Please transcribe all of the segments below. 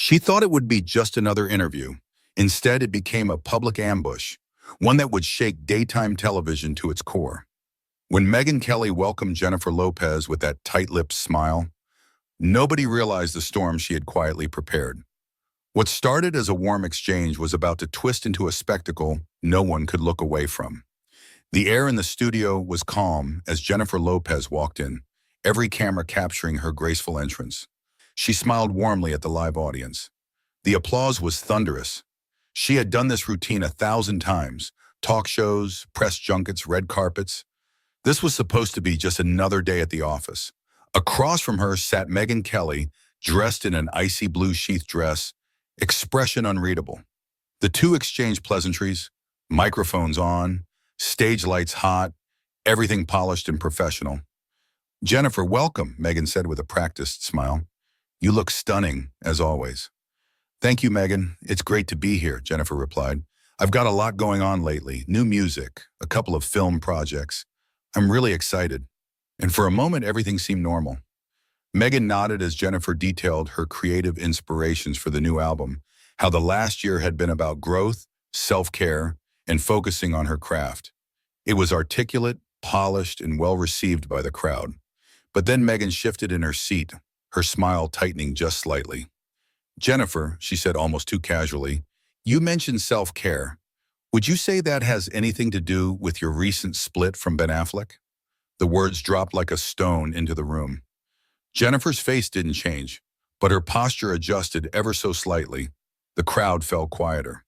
She thought it would be just another interview. Instead, it became a public ambush, one that would shake daytime television to its core. When Megyn Kelly welcomed Jennifer Lopez with that tight-lipped smile, nobody realized the storm she had quietly prepared. What started as a warm exchange was about to twist into a spectacle no one could look away from. The air in the studio was calm as Jennifer Lopez walked in, every camera capturing her graceful entrance. She smiled warmly at the live audience. The applause was thunderous. She had done this routine 1,000 times, talk shows, press junkets, red carpets. This was supposed to be just another day at the office. Across from her sat Megyn Kelly, dressed in an icy blue sheath dress, expression unreadable. The two exchanged pleasantries, microphones on, stage lights hot, everything polished and professional. "Jennifer, welcome," Megyn said with a practiced smile. "You look stunning, as always." "Thank you, Megyn. It's great to be here," Jennifer replied. "I've got a lot going on lately, new music, a couple of film projects. I'm really excited." And for a moment, everything seemed normal. Megyn nodded as Jennifer detailed her creative inspirations for the new album, how the last year had been about growth, self-care, and focusing on her craft. It was articulate, polished, and well-received by the crowd. But then Megyn shifted in her seat, her smile tightening just slightly. "Jennifer," she said almost too casually, "you mentioned self-care. Would you say that has anything to do with your recent split from Ben Affleck?" The words dropped like a stone into the room. Jennifer's face didn't change, but her posture adjusted ever so slightly. The crowd fell quieter.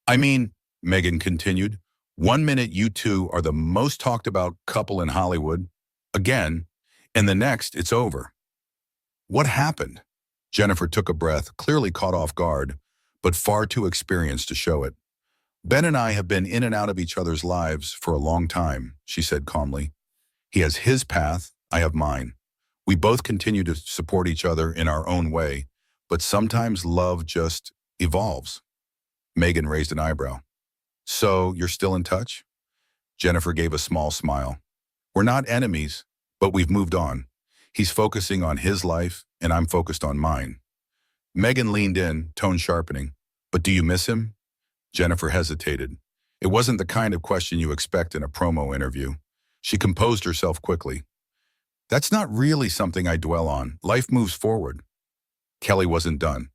"I mean," Megyn continued, "one minute you two are the most talked about couple in Hollywood, again, and the next it's over. What happened?" Jennifer took a breath, clearly caught off guard, but far too experienced to show it. "Ben and I have been in and out of each other's lives for a long time," she said calmly. "He has his path, I have mine. We both continue to support each other in our own way, but sometimes love just evolves." Megyn raised an eyebrow. "So you're still in touch?" Jennifer gave a small smile. "We're not enemies, but we've moved on. He's focusing on his life, and I'm focused on mine." Megyn leaned in, tone sharpening. "But do you miss him?" Jennifer hesitated. It wasn't the kind of question you expect in a promo interview. She composed herself quickly. "That's not really something I dwell on. Life moves forward." Kelly wasn't done.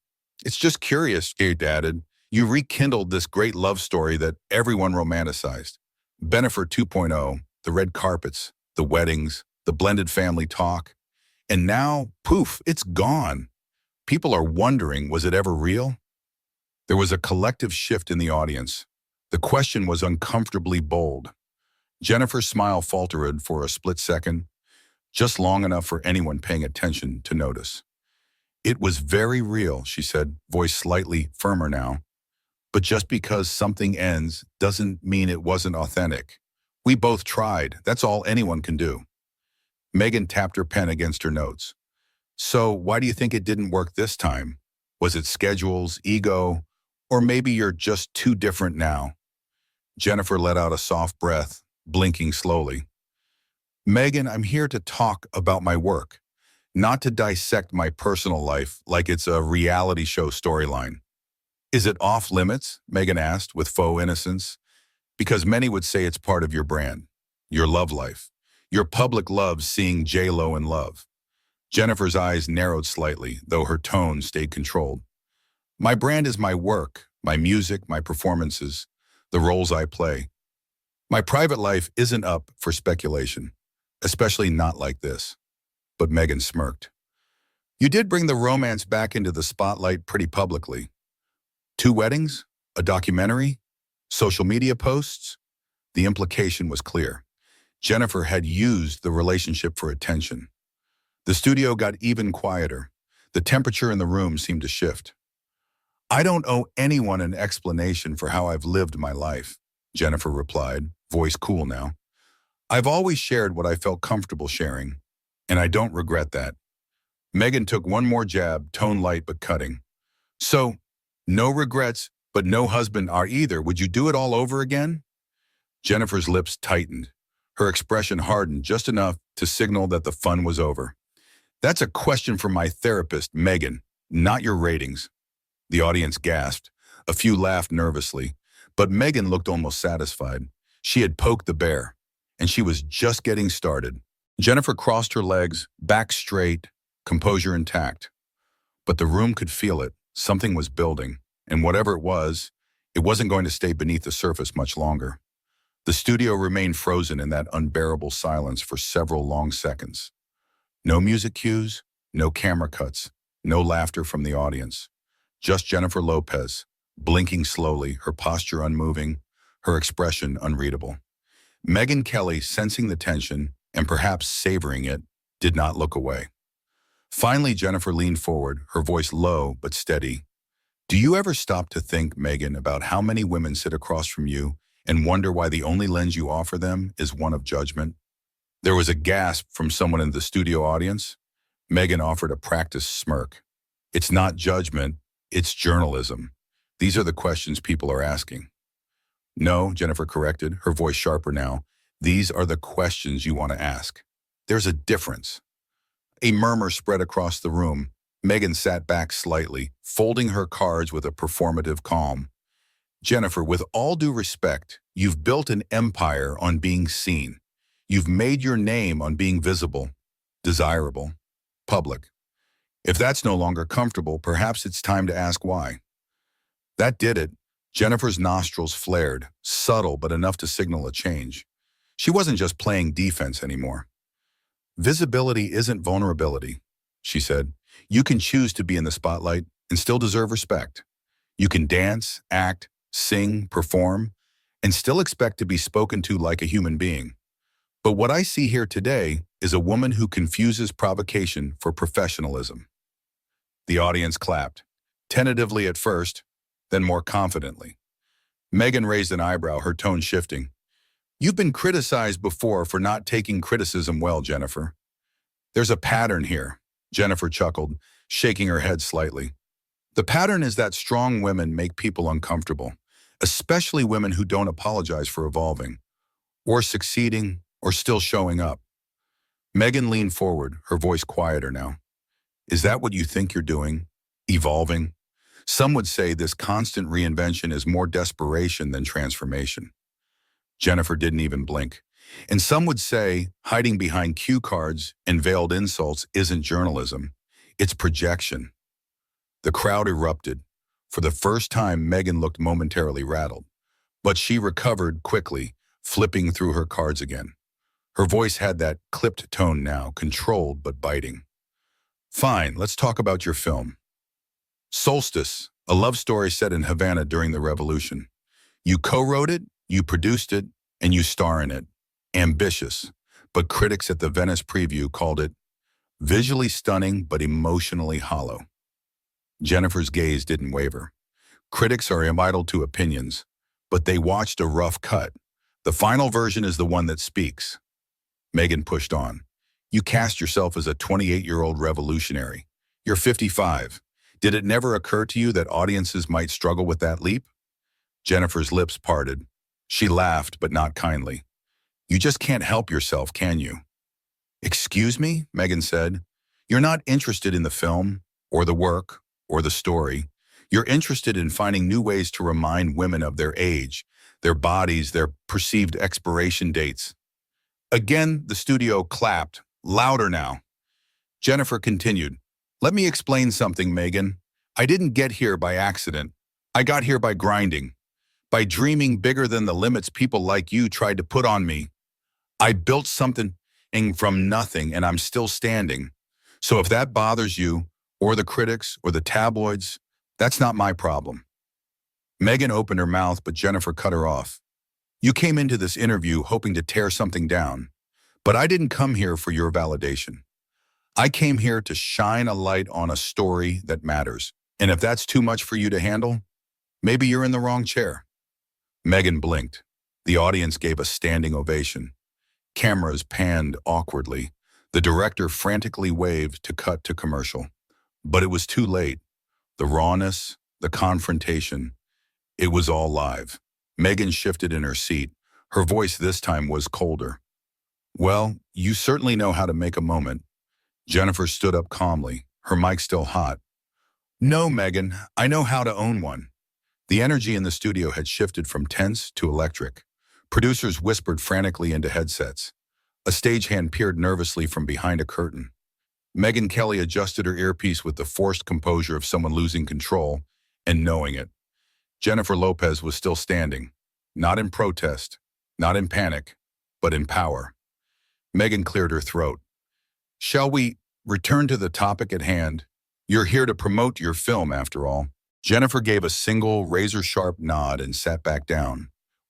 "It's just curious," she added. "You rekindled this great love story that everyone romanticized. Bennifer 2.0, the red carpets, the weddings, the blended family talk. And now, poof, it's gone. People are wondering, was it ever real?" There was a collective shift in the audience. The question was uncomfortably bold. Jennifer's smile faltered for a split second, just long enough for anyone paying attention to notice. "It was very real," she said, voice slightly firmer now. "But just because something ends doesn't mean it wasn't authentic. We both tried. That's all anyone can do." Megyn tapped her pen against her notes. "So why do you think it didn't work this time? Was it schedules, ego, or maybe you're just too different now?" Jennifer let out a soft breath, blinking slowly. "Megyn, I'm here to talk about my work, not to dissect my personal life like it's a reality show storyline." "Is it off limits?" Megyn asked with faux innocence. "Because many would say it's part of your brand, your love life. Your public loves seeing J-Lo in love." Jennifer's eyes narrowed slightly, though her tone stayed controlled. "My brand is my work, my music, my performances, the roles I play. My private life isn't up for speculation, especially not like this." But Megyn smirked. "You did bring the romance back into the spotlight pretty publicly. 2 weddings, a documentary, social media posts." The implication was clear. Jennifer had used the relationship for attention. The studio got even quieter. The temperature in the room seemed to shift. "I don't owe anyone an explanation for how I've lived my life," Jennifer replied, voice cool now. "I've always shared what I felt comfortable sharing, and I don't regret that." Megyn took one more jab, tone light but cutting. "So, no regrets, but no husband are either. Would you do it all over again?" Jennifer's lips tightened. Her expression hardened just enough to signal that the fun was over. "That's a question for my therapist, Megyn, not your ratings." The audience gasped. A few laughed nervously, but Megyn looked almost satisfied. She had poked the bear, and she was just getting started. Jennifer crossed her legs, back straight, composure intact. But the room could feel it. Something was building, and whatever it wasn't going to stay beneath the surface much longer. The studio remained frozen in that unbearable silence for several long seconds. No music cues, no camera cuts, no laughter from the audience. Just Jennifer Lopez, blinking slowly, her posture unmoving, her expression unreadable. Megyn Kelly, sensing the tension and perhaps savoring it, did not look away. Finally, Jennifer leaned forward, her voice low but steady. Do you ever stop to think, Megyn, about how many women sit across from you and wonder why the only lens you offer them is one of judgment? There was a gasp from someone in the studio audience. Megyn offered a practiced smirk. It's not judgment, it's journalism. These are the questions people are asking. No, Jennifer corrected, her voice sharper now. These are the questions you want to ask. There's a difference. A murmur spread across the room. Megyn sat back slightly, folding her cards with a performative calm. Jennifer, with all due respect, you've built an empire on being seen. You've made your name on being visible, desirable, public. If that's no longer comfortable, perhaps it's time to ask why. That did it. Jennifer's nostrils flared, subtle but enough to signal a change. She wasn't just playing defense anymore. Visibility isn't vulnerability, she said. You can choose to be in the spotlight and still deserve respect. You can dance, act, sing, perform, and still expect to be spoken to like a human being. But what I see here today is a woman who confuses provocation for professionalism. The audience clapped, tentatively at first, then more confidently. Megyn raised an eyebrow, her tone shifting. You've been criticized before for not taking criticism well, Jennifer. There's a pattern here, Jennifer chuckled, shaking her head slightly. The pattern is that strong women make people uncomfortable, especially women who don't apologize for evolving, or succeeding, or still showing up. Megyn leaned forward, her voice quieter now. Is that what you think you're doing? Evolving? Some would say this constant reinvention is more desperation than transformation. Jennifer didn't even blink. And some would say hiding behind cue cards and veiled insults isn't journalism, it's projection. The crowd erupted. For the first time, Megyn looked momentarily rattled. But she recovered quickly, flipping through her cards again. Her voice had that clipped tone now, controlled but biting. Fine, let's talk about your film. Solstice, a love story set in Havana during the Revolution. You co-wrote it, you produced it, and you star in it. Ambitious, but critics at the Venice preview called it visually stunning but emotionally hollow. Jennifer's gaze didn't waver. Critics are entitled to opinions, but they watched a rough cut. The final version is the one that speaks. Megyn pushed on. You cast yourself as a 28-year-old revolutionary. You're 55. Did it never occur to you that audiences might struggle with that leap? Jennifer's lips parted. She laughed, but not kindly. You just can't help yourself, can you? Excuse me, Megyn said. You're not interested in the film, or the work, or the story. You're interested in finding new ways to remind women of their age, their bodies, their perceived expiration dates. Again, the studio clapped, louder now. Jennifer continued. Let me explain something, Megyn. I didn't get here by accident. I got here by grinding, by dreaming bigger than the limits people like you tried to put on me. I built something from nothing, and I'm still standing. So if that bothers you, or the critics, or the tabloids, that's not my problem. Megyn opened her mouth, but Jennifer cut her off. You came into this interview hoping to tear something down, but I didn't come here for your validation. I came here to shine a light on a story that matters. And if that's too much for you to handle, maybe you're in the wrong chair. Megyn blinked. The audience gave a standing ovation. Cameras panned awkwardly. The director frantically waved to cut to commercial. But it was too late. The rawness, the confrontation, it was all live. Megyn shifted in her seat. Her voice this time was colder. Well, you certainly know how to make a moment. Jennifer stood up calmly, her mic still hot. No, Megan, I know how to own one. The energy in the studio had shifted from tense to electric. Producers whispered frantically into headsets. A stagehand peered nervously from behind a curtain. Megyn Kelly adjusted her earpiece with the forced composure of someone losing control and knowing it. Jennifer Lopez was still standing, not in protest, not in panic, but in power. Megyn cleared her throat. Shall we return to the topic at hand? You're here to promote your film, after all. Jennifer gave a single razor-sharp nod and sat back down,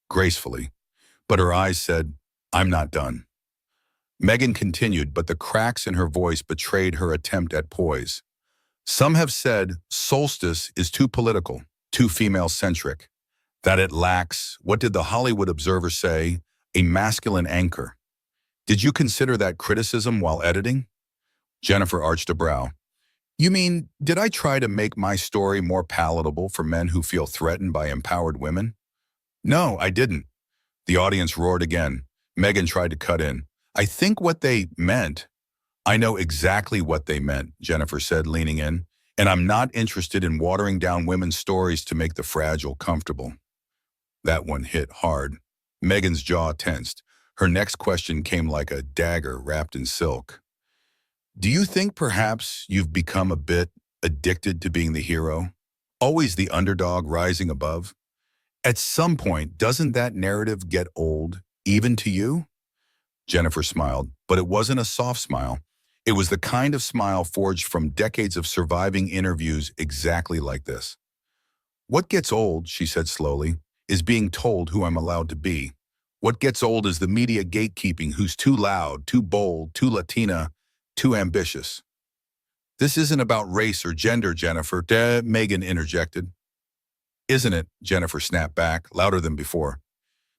gracefully. But her eyes said, I'm not done. Megyn continued, but the cracks in her voice betrayed her attempt at poise. Some have said Solstice is too political, too female-centric, that it lacks, what did the Hollywood Observer say, a masculine anchor. Did you consider that criticism while editing? Jennifer arched a brow. You mean, did I try to make my story more palatable for men who feel threatened by empowered women? No, I didn't. The audience roared again. Megyn tried to cut in. I think what they meant. I know exactly what they meant, Jennifer said, leaning in, and I'm not interested in watering down women's stories to make the fragile comfortable. That one hit hard. Megyn's jaw tensed. Her next question came like a dagger wrapped in silk. Do you think perhaps you've become a bit addicted to being the hero? Always the underdog rising above? At some point, doesn't that narrative get old, even to you? Jennifer smiled, but it wasn't a soft smile. It was the kind of smile forged from decades of surviving interviews exactly like this. What gets old, she said slowly, is being told who I'm allowed to be. What gets old is the media gatekeeping who's too loud, too bold, too Latina, too ambitious. This isn't about race or gender, Jennifer, Megyn interjected. Isn't it? Jennifer snapped back, louder than before.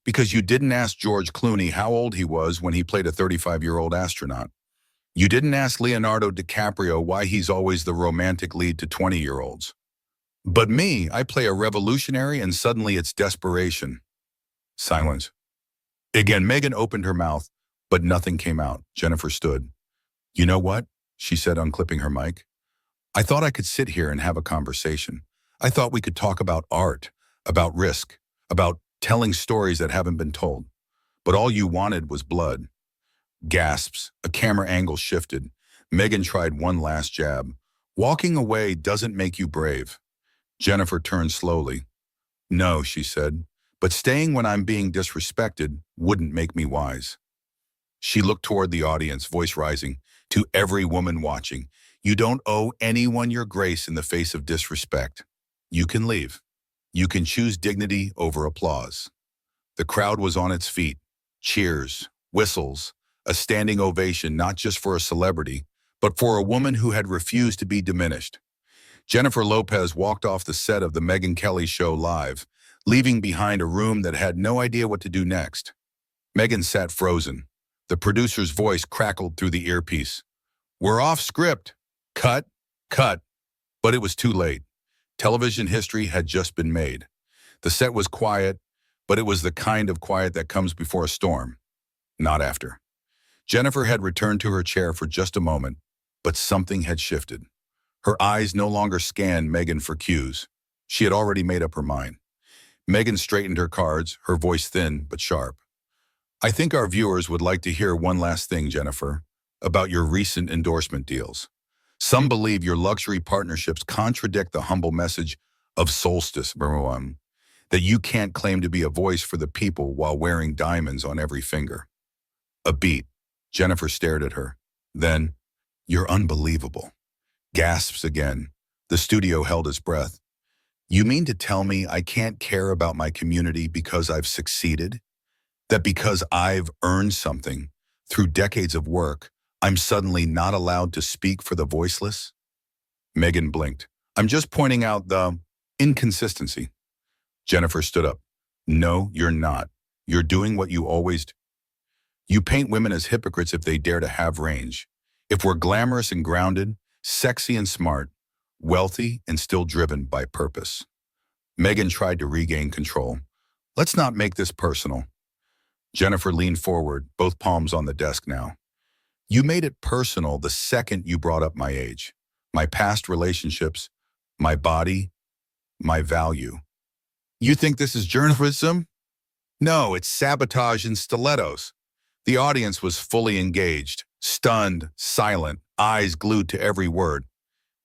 Because you didn't ask George Clooney how old he was when he played a 35-year-old astronaut. You didn't ask Leonardo DiCaprio why he's always the romantic lead to 20-year-olds. But me, I play a revolutionary and suddenly it's desperation. Silence. Again, Megyn opened her mouth, but nothing came out. Jennifer stood. You know what? She said, unclipping her mic. I thought I could sit here and have a conversation. I thought we could talk about art, about risk, about telling stories that haven't been told. But all you wanted was blood. Gasps, a camera angle shifted. Megyn tried one last jab. Walking away doesn't make you brave. Jennifer turned slowly. No, she said, but staying when I'm being disrespected wouldn't make me wise. She looked toward the audience, voice rising. To every woman watching, you don't owe anyone your grace in the face of disrespect. You can leave. You can choose dignity over applause. The crowd was on its feet. Cheers, whistles, a standing ovation not just for a celebrity, but for a woman who had refused to be diminished. Jennifer Lopez walked off the set of the Megyn Kelly show live, leaving behind a room that had no idea what to do next. Megyn sat frozen. The producer's voice crackled through the earpiece. We're off script. Cut, cut. But it was too late. Television history had just been made. The set was quiet, but it was the kind of quiet that comes before a storm, not after. Jennifer had returned to her chair for just a moment, but something had shifted. Her eyes no longer scanned Megyn for cues. She had already made up her mind. Megyn straightened her cards, her voice thin but sharp. I think our viewers would like to hear one last thing, Jennifer, about your recent endorsement deals. Some believe your luxury partnerships contradict the humble message of Solstice, that you can't claim to be a voice for the people while wearing diamonds on every finger. A beat. Jennifer stared at her. Then, you're unbelievable. Gasps again. The studio held its breath. You mean to tell me I can't care about my community because I've succeeded? That because I've earned something, through decades of work, I'm suddenly not allowed to speak for the voiceless? Megyn blinked. I'm just pointing out the inconsistency. Jennifer stood up. No, you're not. You're doing what you always do. You paint women as hypocrites if they dare to have range. If we're glamorous and grounded, sexy and smart, wealthy and still driven by purpose. Megyn tried to regain control. Let's not make this personal. Jennifer leaned forward, both palms on the desk now. You made it personal the second you brought up my age, my past relationships, my body, my value. You think this is journalism? No, it's sabotage in stilettos. The audience was fully engaged, stunned, silent, eyes glued to every word.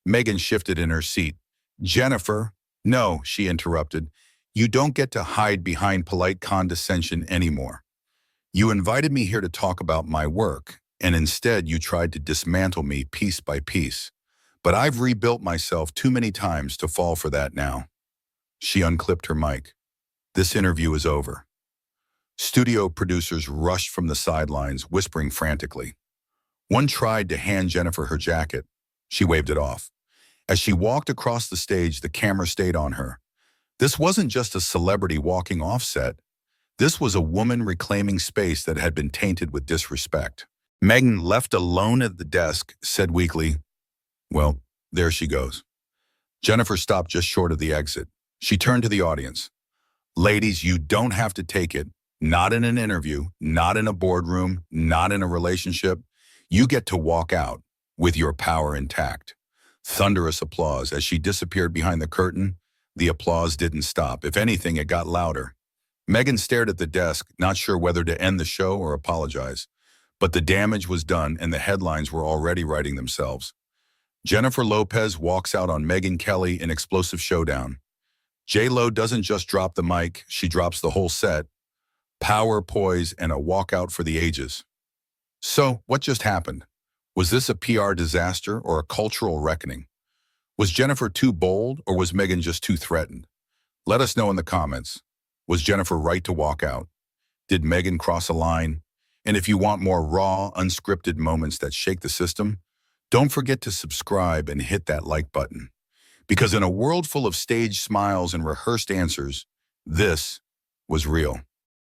Megyn shifted in her seat. Jennifer, no, she interrupted. You don't get to hide behind polite condescension anymore. You invited me here to talk about my work, and instead you tried to dismantle me piece by piece. But I've rebuilt myself too many times to fall for that now. She unclipped her mic. This interview is over. Studio producers rushed from the sidelines, whispering frantically. One tried to hand Jennifer her jacket. She waved it off. As she walked across the stage, the camera stayed on her. This wasn't just a celebrity walking off set. This was a woman reclaiming space that had been tainted with disrespect. Megyn, left alone at the desk, said weakly, "Well, there she goes." Jennifer stopped just short of the exit. She turned to the audience. Ladies, you don't have to take it. Not in an interview, not in a boardroom, not in a relationship. You get to walk out with your power intact. Thunderous applause. As she disappeared behind the curtain, the applause didn't stop. If anything, it got louder. Megyn stared at the desk, not sure whether to end the show or apologize. But the damage was done and the headlines were already writing themselves. Jennifer Lopez walks out on Megyn Kelly in explosive showdown. J-Lo doesn't just drop the mic, she drops the whole set. Power, poise, and a walkout for the ages. So, what just happened? Was this a PR disaster or a cultural reckoning? Was Jennifer too bold or was Megyn just too threatened? Let us know in the comments. Was Jennifer right to walk out? Did Megyn cross a line? And if you want more raw, unscripted moments that shake the system, don't forget to subscribe and hit that like button. Because in a world full of staged smiles and rehearsed answers, this was real.